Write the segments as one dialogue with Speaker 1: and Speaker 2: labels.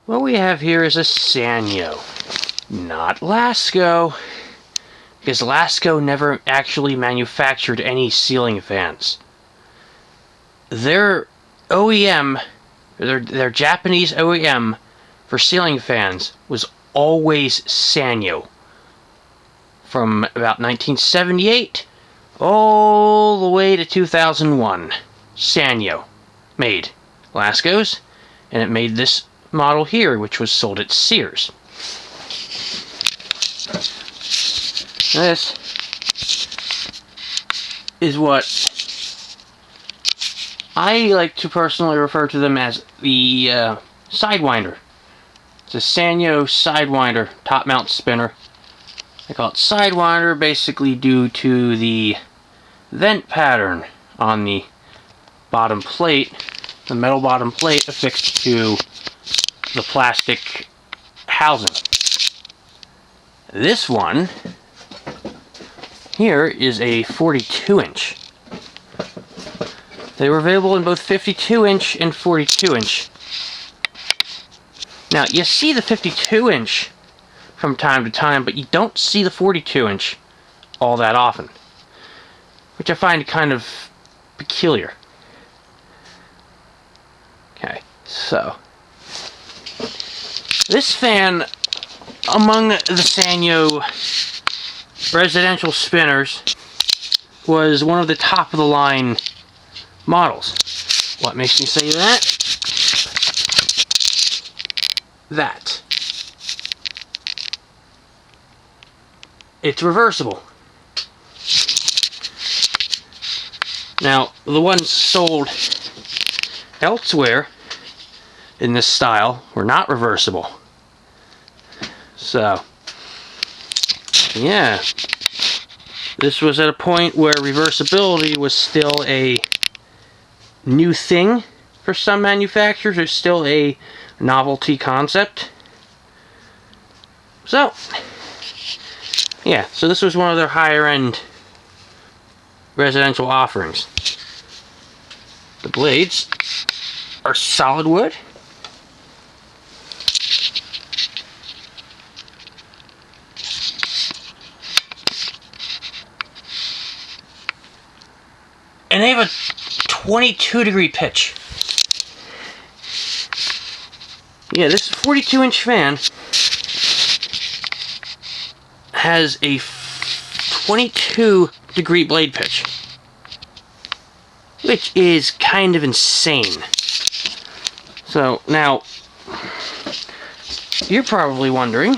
Speaker 1: What we have here is a Sanyo, not Lasco, because Lasco never actually manufactured any ceiling fans. Their OEM, their Japanese OEM for ceiling fans was always Sanyo. From about 1978 all the way to 2001, Sanyo made Lascos, and it made this model here, which was sold at Sears. This is what I like to personally refer to them as the Sidewinder. It's a Sanyo Sidewinder top mount spinner. I call it Sidewinder basically due to the vent pattern on the bottom plate, the metal bottom plate affixed to the plastic housing. This one here is a 42-inch. They were available in both 52-inch and 42-inch. Now, you see the 52-inch from time to time, but you don't see the 42-inch all that often, which I find kind of peculiar. Okay, so this fan, among the Sanyo residential spinners, was one of the top-of-the-line models. What makes me say that? That. It's reversible. Now, the ones sold elsewhere in this style were not reversible. So, yeah. This was at a point where reversibility was still a new thing for some manufacturers. It's still a novelty concept. So, yeah, so this was one of their higher end residential offerings. The blades are solid wood. And they have a 22-degree pitch. Yeah, this 42-inch fan has a 22-degree blade pitch, which is kind of insane. So, now, you're probably wondering,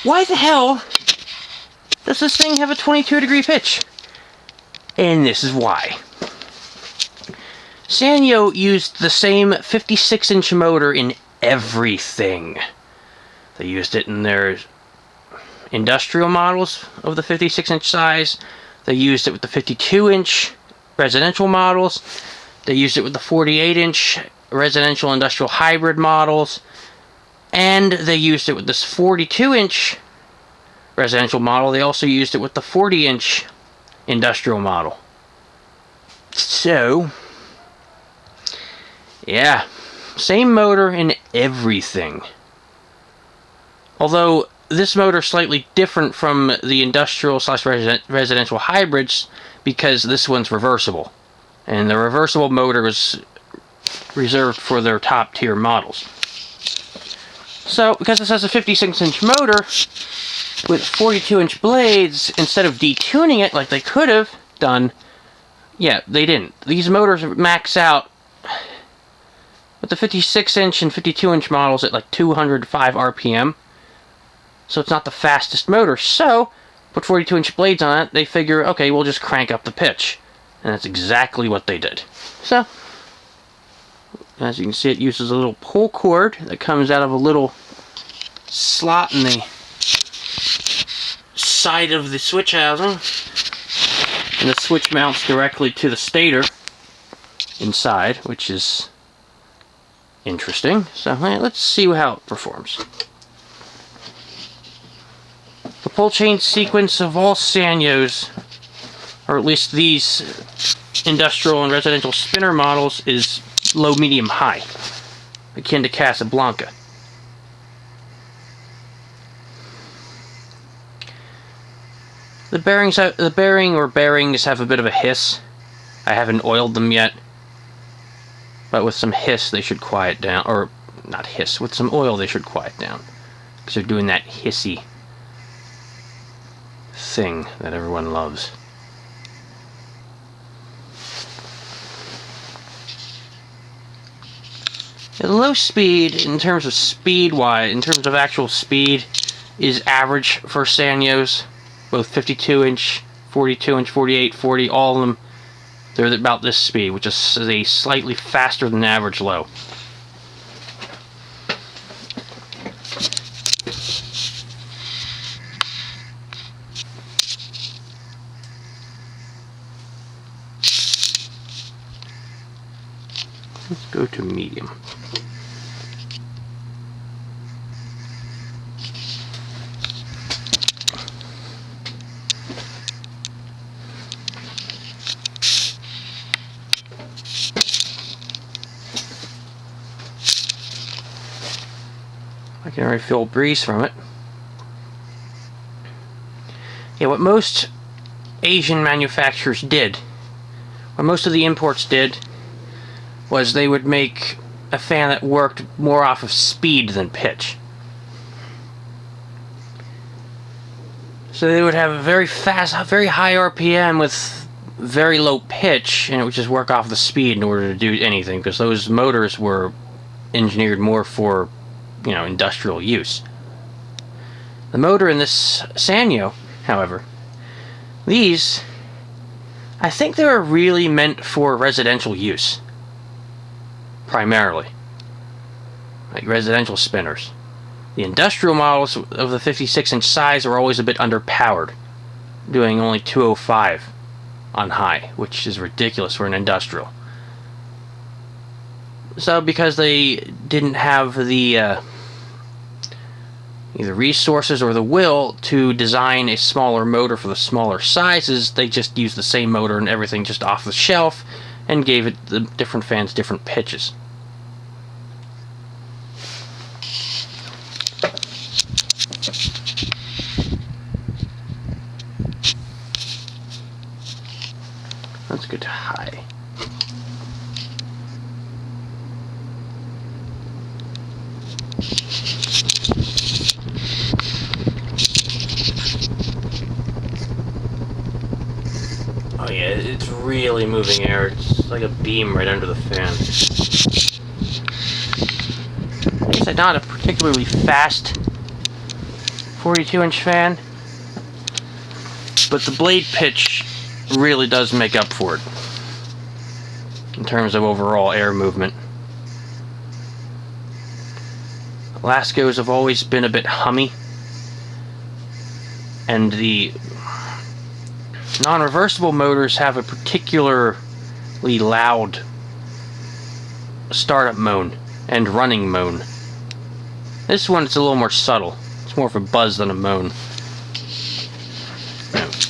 Speaker 1: why the hell does this thing have a 22-degree pitch? And this is why. Sanyo used the same 56-inch motor in everything. They used it in their industrial models of the 56-inch size. They used it with the 52-inch residential models. They used it with the 48-inch residential industrial hybrid models. And they used it with this 42-inch residential model. They also used it with the 40-inch industrial model. So, yeah, same motor in everything. Although this motor is slightly different from the industrial / residential hybrids because this one's reversible. And the reversible motor is reserved for their top tier models. So, because this has a 56-inch motor with 42-inch blades, instead of detuning it like they could have done, yeah, they didn't. These motors max out with the 56-inch and 52-inch models at like 205 RPM. So it's not the fastest motor. So, put 42-inch blades on it, they figure, okay, we'll just crank up the pitch. And that's exactly what they did. So, as you can see, it uses a little pull cord that comes out of a little slot in the side of the switch housing. And the switch mounts directly to the stator inside, which is interesting. So, let's see how it performs. The pull chain sequence of all Sanyos, or at least these industrial and residential spinner models, is low, medium, high. akin to Casablanca. The bearings have a bit of a hiss. I haven't oiled them yet, but with some hiss they should quiet down, or not hiss, with some oil they should quiet down, because they're doing that hissy thing that everyone loves. The low speed, in terms of actual speed, is average for Sanyos. Both 52-inch, 42-inch, 48, 40, all of them, they're about this speed, which is a slightly faster than average low. Let's go to medium. I can already feel a breeze from it. Yeah, what most Asian manufacturers did, what most of the imports did, was they would make a fan that worked more off of speed than pitch. So they would have a very fast, very high RPM with very low pitch, and it would just work off the speed in order to do anything, because those motors were engineered more for, industrial use. The motor in this Sanyo, however, these, I think they were really meant for residential use. Primarily. Like residential spinners. The industrial models of the 56-inch size are always a bit underpowered, doing only 205 on high, which is ridiculous for an industrial. So because they didn't have the either resources or the will to design a smaller motor for the smaller sizes, they just used the same motor and everything just off the shelf and gave it the different fans different pitches. Let's go to high. Oh yeah, it's really moving air. It's like a beam right under the fan. It's not a particularly fast 42-inch fan, but the blade pitch really does make up for it in terms of overall air movement. Lascos have always been a bit hummy, and the non-reversible motors have a particularly loud startup moan and running moan. This one is a little more subtle. It's more of a buzz than a moan,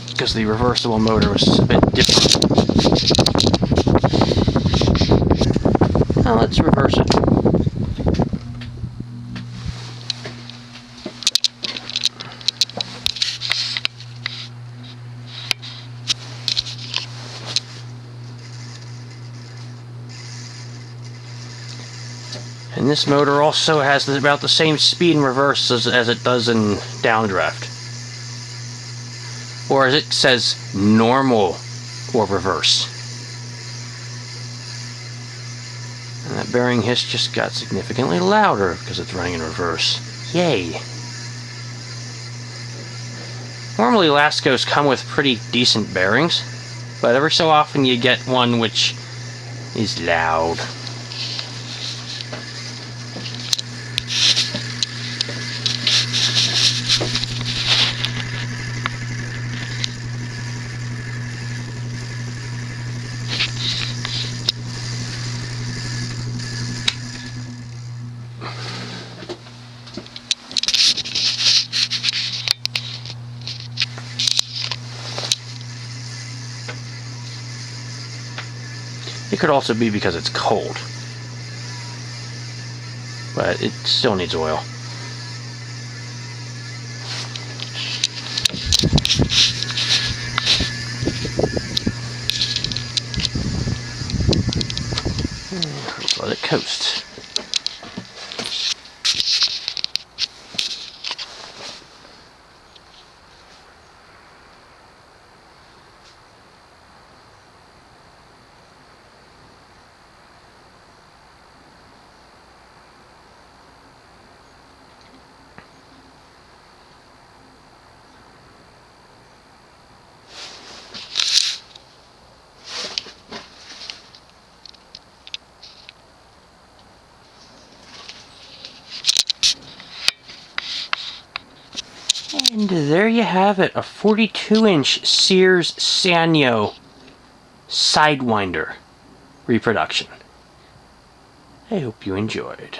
Speaker 1: because the reversible motor was a bit different. Now let's reverse it. And this motor also has about the same speed in reverse as it does in downdraft. Or as it says, normal or reverse. And that bearing hiss just got significantly louder because it's running in reverse. Yay! Normally Lascos come with pretty decent bearings, but every so often you get one which is loud. It could also be because it's cold. but it still needs oil. Let's let it coast. And there you have it, a 42-inch Sears Sanyo Sidewinder reproduction. I hope you enjoyed.